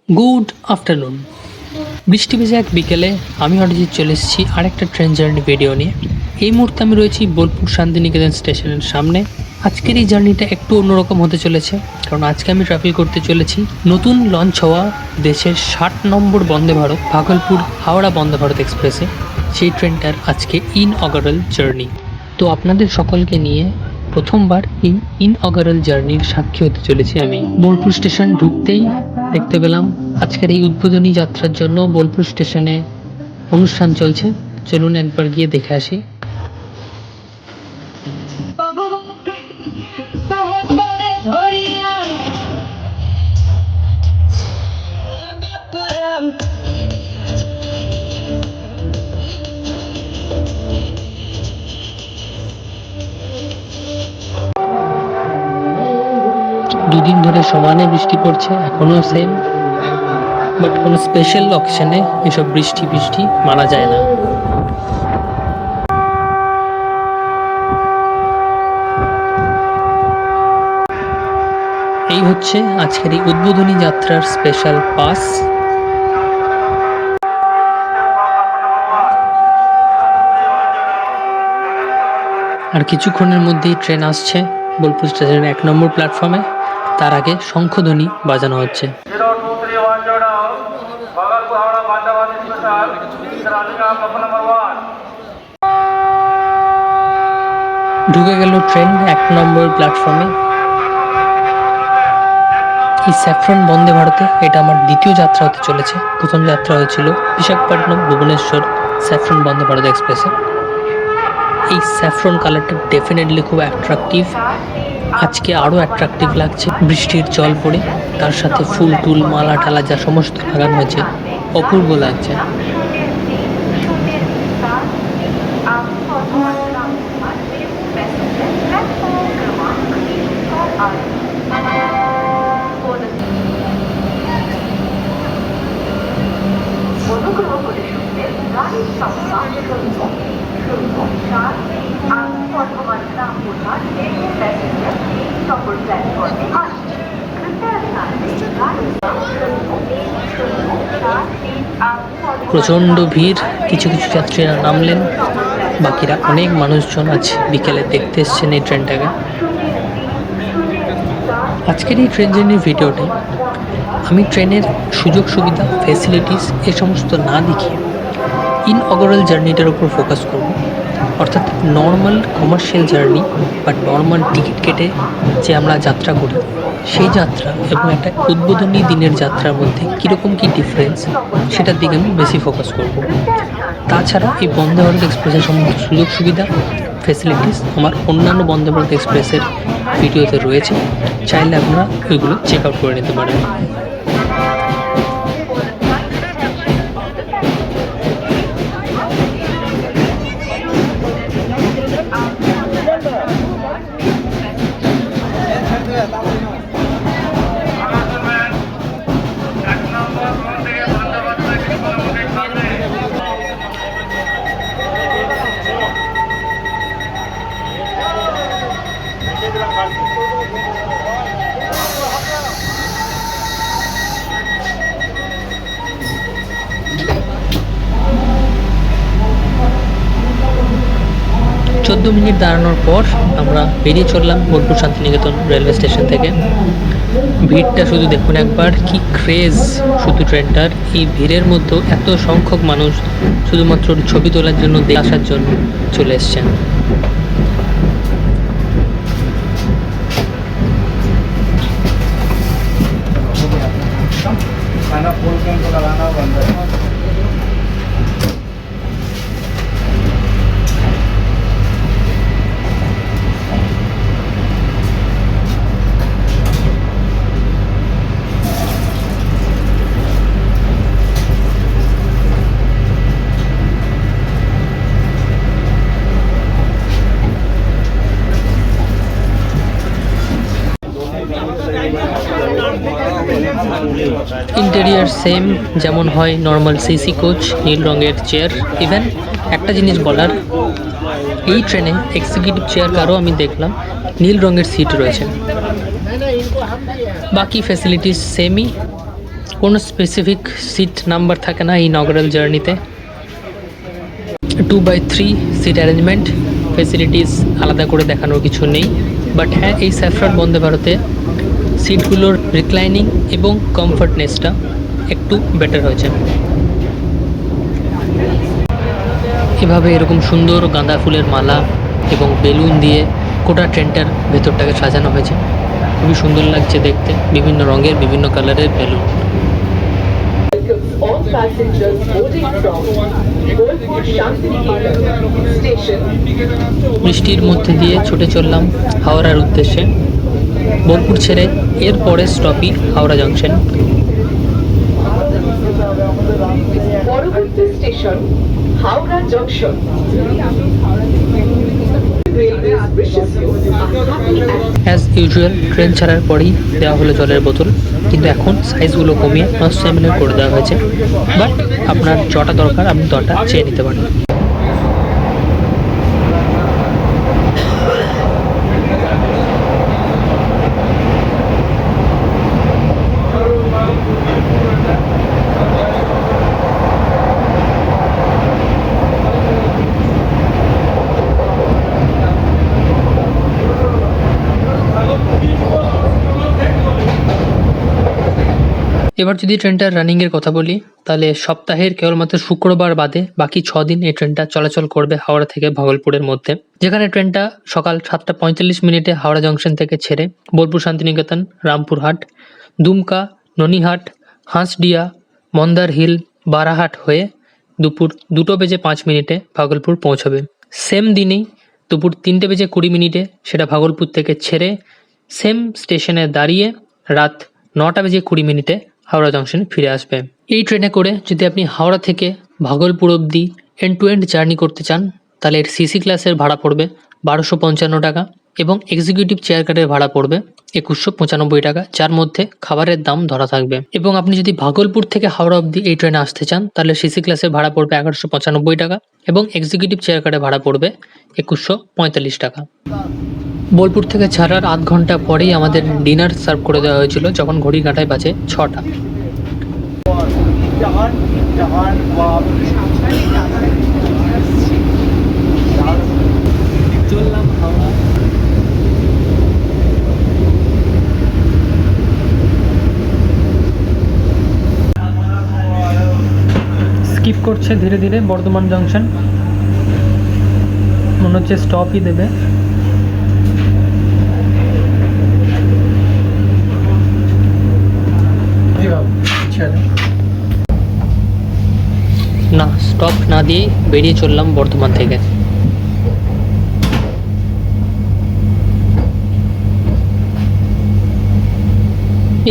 Good afternoon. বৃষ্টি ভেজা এক বিকেলে আমি অরিজিৎ চলে এসেছি আরেকটা ট্রেন জার্নি ভিডিও নিয়ে। এই মুহূর্তে আমি রয়েছি বোলপুর শান্তিনিকেতন স্টেশনের সামনে। আজকের এই জার্নিটা একটু অন্যরকম হতে চলেছে, কারণ আজকে আমি ট্রাভেল করতে চলেছি নতুন লঞ্চ হওয়া দেশের 60 নম্বর বন্দে ভারত ভাগলপুর হাওড়া বন্দে ভারত এক্সপ্রেসে। সেই ট্রেনটার আজকে ইনঅগারাল জার্নি। তো আপনাদের সকলকে নিয়ে প্রথমবার এই ইনঅগারাল জার্নির সাক্ষী হতে চলেছি আমি। বোলপুর স্টেশন ঢুকতেই দেখতে পেলাম আজকের এই উদ্বোধনী যাত্রার জন্য বোলপুর স্টেশনে অনুষ্ঠান চলছে। চলুন একবার গিয়ে দেখে আসি। দুদিন ধরে সমানে বৃষ্টি পড়ছে, এখনো সেম, বাট কোনো স্পেশাল অকেশনে এসব বৃষ্টি মানা যায় না। এই হচ্ছে আজকের এই উদ্বোধনী যাত্রার স্পেশাল পাস। আর কিছুক্ষণের মধ্যেই ট্রেন আসছে বোলপুর স্টেশনের 1 নম্বর প্ল্যাটফর্মে। তার আগে শঙ্খধ্বনি বাজানো হচ্ছে। ঢুকে গেল ট্রেন 1 নম্বর প্ল্যাটফর্মে। এই স্যাফরন বন্দে ভারতে এটা আমার দ্বিতীয় যাত্রা হতে চলেছে। প্রথম যাত্রা হয়েছিল বিশাখাপট্টনম ভুবনেশ্বর স্যাফরন বন্দে ভারত এক্সপ্রেসে। এই স্যাফরন কালারটা ডেফিনেটলি খুব অ্যাট্রাকটিভ। আজকে আরও অ্যাট্রাকটিভ লাগছে বৃষ্টির জল পড়ে, তার সাথে ফুল টুল মালা টালা যা সমস্ত লাগানো হয়েছে, অপূর্ব লাগছে। প্রচণ্ড ভিড়, কিছু কিছু যাত্রীরা নামলেন, বাকিরা অনেক মানুষজন আজ বিকেলে দেখতে এসছেন এই ট্রেনটাকে। আজকের এই ট্রেন জার্নির ভিডিওতে আমি ট্রেনের সুযোগ সুবিধা, ফেসিলিটিস এ সমস্ত না দেখিয়ে ইনঅগারাল জার্নিটার উপর ফোকাস করব। অর্থাৎ নর্মাল কমার্শিয়াল জার্নি বা নর্মাল টিকিট কেটে যে আমরা যাত্রা করি, সেই যাত্রা এবং একটা উদ্বোধনী দিনের যাত্রার মধ্যে কীরকম কী ডিফারেন্স, সেটার দিকে আমি বেশি ফোকাস করব। তাছাড়া এই বন্দে ভারত এক্সপ্রেসের সমস্ত সুযোগ সুবিধা, ফেসিলিটিস আমার অন্যান্য বন্দে ভারত এক্সপ্রেসের ভিডিওতে রয়েছে, চাইলে আপনারা ওইগুলো চেক আউট করে নিতে পারেন। চোদ্দ মিনিট দাঁড়ানোর পর আমরা বেরিয়ে চললাম বোলপুর শান্তিনিকেতন রেলওয়ে স্টেশন থেকে। ভিড়টা শুধু দেখুন একবার, কি ক্রেজ শুধু ট্রেনটার। এই ভিড়ের মধ্যেও এত সংখ্যক মানুষ শুধুমাত্র ছবি তোলার জন্য আসার জন্য চলে এসছেন। ইন্টেরিয়ার সেম যেমন হয় নর্মাল সিসি কোচ, নীল রঙের চেয়ার। ইভেন একটা জিনিস বলার, এই ট্রেনে এক্সিকিউটিভ চেয়ার কারও আমি দেখলাম নীল রঙের সিট রয়েছে। বাকি ফ্যাসিলিটিস সেমই, কোনো স্পেসিফিক সিট নাম্বার থাকে না এই ইনঅগ্রাল জার্নিতে। 2/3 সিট অ্যারেঞ্জমেন্ট, ফেসিলিটিস আলাদা করে দেখানোর কিছু নেই। বাট হ্যাঁ, এই স্যাফরান বন্দে ভারতে সিটগুলোর রিক্লাইনিং এবং কমফর্টনেসটা একটু বেটার হয়েছে। এভাবে এরকম সুন্দর গাঁদা ফুলের মালা এবং বেলুন দিয়ে গোটা ট্রেনটার ভেতরটাকে সাজানো হয়েছে। খুবই সুন্দর লাগছে দেখতে, বিভিন্ন রঙের বিভিন্ন কালারের balloon. All passengers boarding from Bolpur Shantiniketan station. বৃষ্টির মধ্যে দিয়ে ছুটে চললাম হাওড়ার উদ্দেশ্যে। বোলপুর ছেড়ে এর পরের স্টপই হাওড়া জংশন। পরবর্তী station Howrah junction. As usual train ছাড়ার পরেই দেওয়া হলো জলের বোতল, কিন্তু এখন সাইজগুলো কমিয়ে 500 ml করে দেওয়া হয়েছে। বাট আপনার যটা দরকার আপনি তটা চেয়ে নিতে পারেন। এবার যদি ট্রেনটার রানিংয়ের কথা বলি, তাহলে সপ্তাহের কেবলমাত্র শুক্রবার বাদে বাকি 6 দিন এই ট্রেনটা চলাচল করবে হাওড়া থেকে ভাগলপুরের মধ্যে। যেখানে ট্রেনটা সকাল 7:45 হাওড়া জংশন থেকে ছেড়ে বোলপুর শান্তিনিকেতন, রামপুরহাট, দুমকা, ননিহাট, হাঁসডিয়া, মন্দার হিল, বারাহাট হয়ে দুপুর 2:05 ভাগলপুর পৌঁছাবে। সেম দিনেই দুপুর 3:20 সেটা ভাগলপুর থেকে ছেড়ে সেম স্টেশনে দাঁড়িয়ে রাত 9:20 হাওড়া জংশনে ফিরে আসবে। এই ট্রেনে করে যদি আপনি হাওড়া থেকে ভাগলপুর অবধি এন্ড টু এন্ড জার্নি করতে চান, তাহলে এর সিসি ক্লাসের ভাড়া পড়বে 1255 টাকা এবং এক্সিকিউটিভ চেয়ার কারের ভাড়া পড়বে 2195 টাকা, যার মধ্যে খাবারের দাম ধরা থাকবে। এবং আপনি যদি ভাগলপুর থেকে হাওড়া অবধি এই ট্রেনে আসতে চান, তাহলে সিসি ক্লাসের ভাড়া পড়বে 1195 টাকা এবং এক্সিকিউটিভ চেয়ার কারের ভাড়া পড়বে 2145 টাকা। বোলপুর থেকে ছাড়ার আধ ঘন্টা পরেই আমাদের ডিনার সার্ভ করে দেওয়া হয়েছিল, যখন ঘড়ি কাঁটায় বাজে 6টা। স্কিপ করছে ধীরে ধীরে বর্ধমান জংশন, মনে হচ্ছে স্টপই দেবে। না, স্টপ না দিয়ে বেরিয়ে চললাম বর্ধমান থেকে।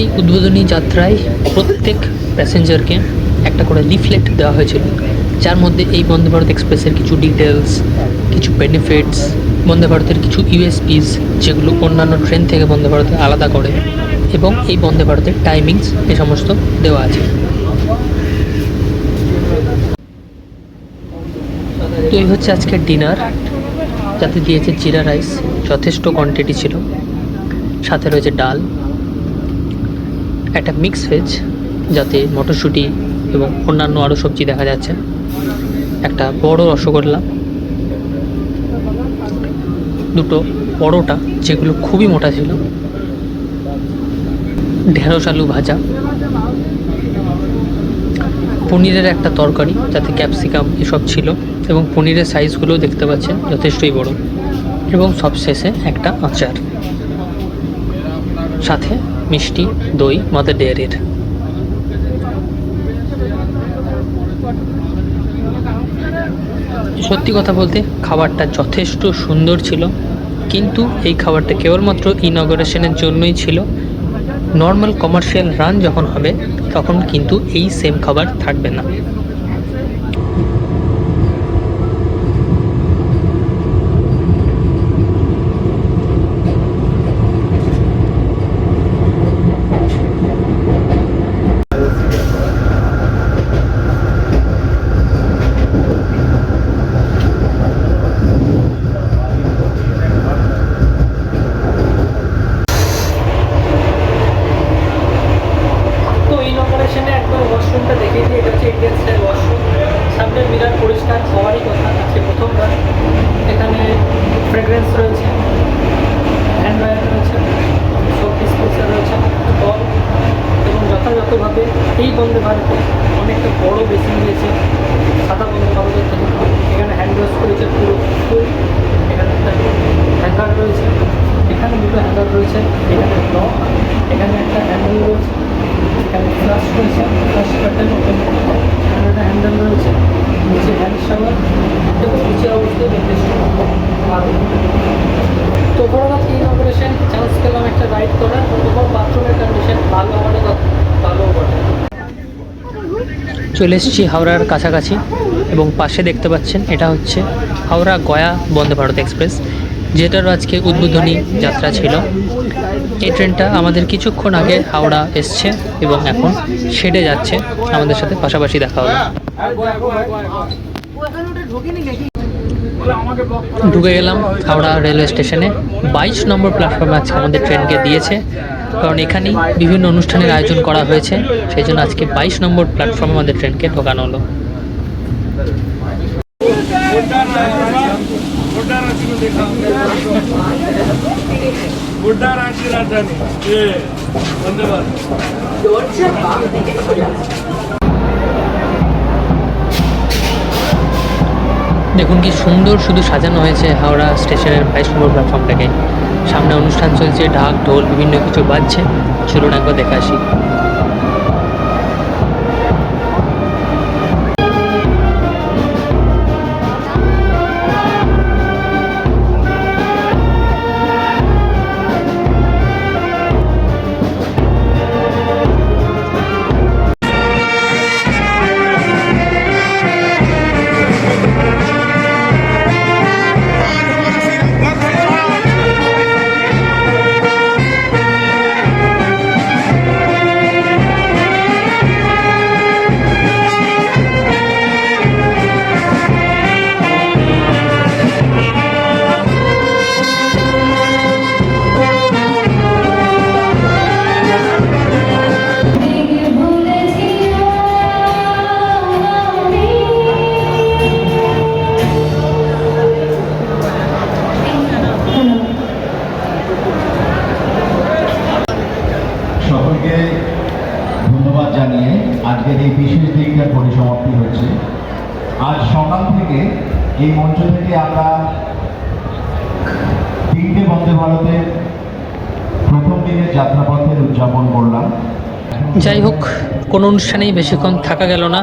এই উদ্বোধনী যাত্রায় প্রত্যেক প্যাসেঞ্জারকে একটা করে লিফলেট দেওয়া হয়েছিল, যার মধ্যে এই বন্দে ভারত এক্সপ্রেসের কিছু ডিটেলস, কিছু বেনিফিটস, বন্দে ভারতের কিছু ইউএসপিস যেগুলো অন্যান্য ট্রেন থেকে বন্দে ভারতে আলাদা করে, এবং এই বন্দে ভারতের টাইমিংস এ সমস্ত দেওয়া আছে। তো এই হচ্ছে আজকের ডিনার, যাতে দিয়েছে জিরা রাইস, যথেষ্ট কোয়ান্টিটি ছিল, সাথে রয়েছে ডাল, একটা মিক্স ভেজ যাতে মটরশুঁটি এবং অন্যান্য আরও সবজি দেখা যাচ্ছে, একটা বড় রসগোল্লা, দুটো পরোটা যেগুলো খুবই মোটা ছিল, ঢেঁড়স আলু ভাজা, পনিরের একটা তরকারি যাতে ক্যাপসিকাম এসব ছিল, এবং পনিরের সাইজগুলো দেখতে পাচ্ছেন যথেষ্টই বড়, এবং সবশেষে একটা আচার, সাথে মিষ্টি দই মাদার ডেয়ারির। সত্যি কথা বলতে খাবারটা যথেষ্ট সুন্দর ছিল, কিন্তু এই খাবারটা কেবলমাত্র ইনঅগারেশনের জন্যই ছিল। নর্মাল কমার্শিয়াল রান যখন হবে তখন কিন্তু এই সেম খাবার থাকবে না। ওয়াশরুমটা দেখে দিই, এটা হচ্ছে ইন্ডিয়ান স্টাইল ওয়াশরুম। সামনে মিরার পরিষ্কার হওয়ারই কথা, আজকে প্রথমবার। এখানে ফ্রেগ্রেন্স রয়েছে, হ্যান্ড ড্রায়ার রয়েছে, সোপ ডিসপেন্সার রয়েছে, কল, এবং যথাযথভাবে এই বন্দে ভারতে অনেকটা বড় বেসিন দিয়েছে সাদা বন্দে ভারতের থেকে। এখানে হ্যান্ড ওয়াশ করেছে পুরো ফুল। এখানে একটা হ্যাঙ্গার রয়েছে, এখানে দুটো হ্যাঙ্গার রয়েছে, এখানে লক, এখানে একটা হ্যান্ডেল রয়েছে, এখানে ফ্লাশ রয়েছে, ফ্লাশ কার্টেন ওপেন, এখানে একটা হ্যান্ডেল রয়েছে, নিচে হ্যান্ড শাওয়ার এবং নিচের অবস্থায় নির্দিষ্ট আরও। তো ওভারঅল আজকে ইনঅপারেশন চান্স পেলাম একটা রাইড করার। ওভার বাথরুমের কন্ডিশন ভালো আমাদের ভালোও বটে। চলে এসেছি হাওড়ার কাছাকাছি এবং পাশে দেখতে পাচ্ছেন এটা হচ্ছে হাওড়া গয়া বন্দে ভারত এক্সপ্রেস, যেটারও আজকে উদ্বোধনী যাত্রা ছিল। এই ট্রেনটা আমাদের কিছুক্ষণ আগে হাওড়া এসছে এবং এখন শেডে যাচ্ছে। আমাদের সাথে পাশাপাশি দেখা হলো। ঢুকে গেলাম হাওড়া রেলওয়ে স্টেশনে। 22 নম্বর প্ল্যাটফর্মে আজকে আমাদের ট্রেনকে দিয়েছে, কারণ এখানেই বিভিন্ন অনুষ্ঠানের আয়োজন করা হয়েছে। সেই জন্য আজকে 22 নম্বর প্ল্যাটফর্মে আমাদের ট্রেনকে ঢোকানো হলো। দরজা বাম দিকে খোলা। দেখুন কি সুন্দর শুধু সাজানো হয়েছে হাওড়া স্টেশনের 22 নম্বর প্ল্যাটফর্মটাকে। সামনে অনুষ্ঠান চলছে, ঢাক ঢোল বিভিন্ন কিছু বাজছে। চলুন একবার দেখে আসি। সকলকে ধন্যবাদ জানিয়ে আজকের এই বিশেষ দিনটার পরিসমাপ্তি হচ্ছে। আজ সকাল থেকে এই মঞ্চ থেকে আমরা 3টে বন্দে ভারতের প্রথম দিনের যাত্রাপথের উদযাপন করলাম। যাই হোক, কোনো অনুষ্ঠানেই বেশিক্ষণ থাকা গেল না,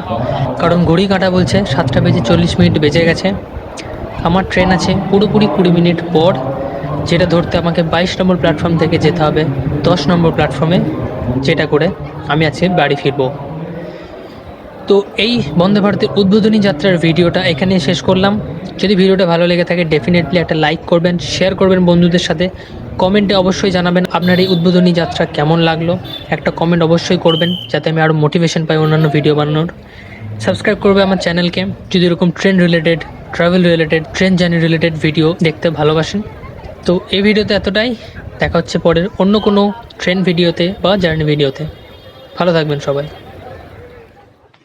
কারণ ঘড়ি কাঁটা বলছে 7:40 বেজে গেছে। আমার ট্রেন আছে পুরোপুরি 20 মিনিট পর, যেটা ধরতে আমাকে 22 নম্বর প্ল্যাটফর্ম থেকে যেতে হবে 10 নম্বর প্ল্যাটফর্মে, যেটা করে আমি আজকে বাড়ি ফিরবো। তো এই বন্দে ভারতের উদ্বোধনী যাত্রার ভিডিওটা এখানেই শেষ করলাম। যদি ভিডিওটা ভালো লেগে থাকে ডেফিনেটলি একটা লাইক করবেন, শেয়ার করবেন বন্ধুদের সাথে। কমেন্টে অবশ্যই জানাবেন আপনার এই উদ্বোধনী যাত্রা কেমন লাগলো। একটা কমেন্ট অবশ্যই করবেন যাতে আমি আরও মোটিভেশন পাই অন্যান্য ভিডিও বানানোর। সাবস্ক্রাইব করবে আমার চ্যানেলকে যদি এরকম train related, travel related, train journey related video দেখতে ভালোবাসেন। তো এই ভিডিওতে এতটাই। দেখা হচ্ছে পরের অন্য কোনো ট্রেন ভিডিওতে বা জার্নি ভিডিওতে। ভালো থাকবেন সবাই।